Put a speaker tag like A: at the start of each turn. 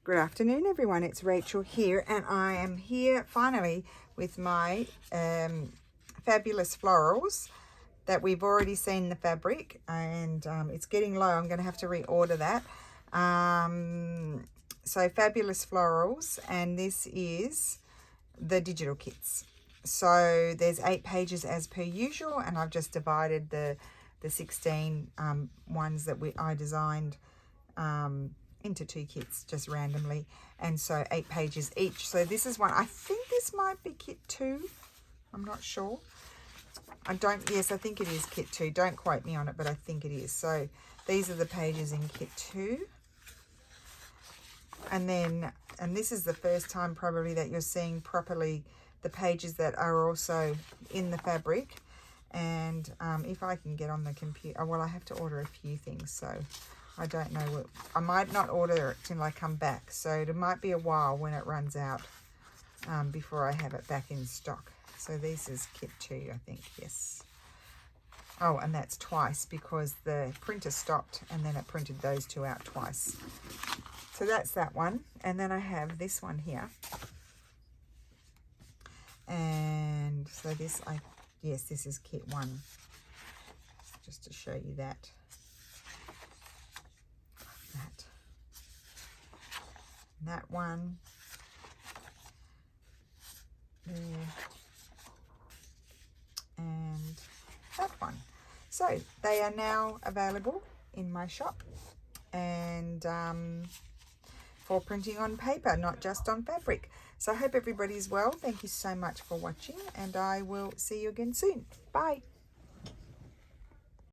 A: Good afternoon, everyone. It's Rachel here, and I am here finally with my Fabulous Florals that we've already seen the fabric, and it's getting low. I'm going to have to reorder that. So Fabulous Florals, and this is the digital kits. So there's 8 pages as per usual, and I've just divided the 16 ones that I designed into 2 kits just randomly, and so 8 pages each. So this is one, I think this might be kit 2, I'm not sure. Yes, I think it is kit 2. Don't quote me on it, but I think it is. So these are the pages in kit 2. And this is the first time probably that you're seeing properly the pages that are also in the fabric. And if I can get on the computer, well, I have to order a few things, so I don't know. I might not order it till I come back, so it might be a while when it runs out before I have it back in stock. So this is kit 2, I think, yes. Oh, and that's twice because the printer stopped and then it printed those 2 out twice. So that's that one. And then I have this one here. And so this, yes, this is kit 1. Just to show you that. That one there, and that one. So they are now available in my shop, and for printing on paper, not just on fabric. So I hope everybody's well. Thank you so much for watching, and I will see you again soon. Bye.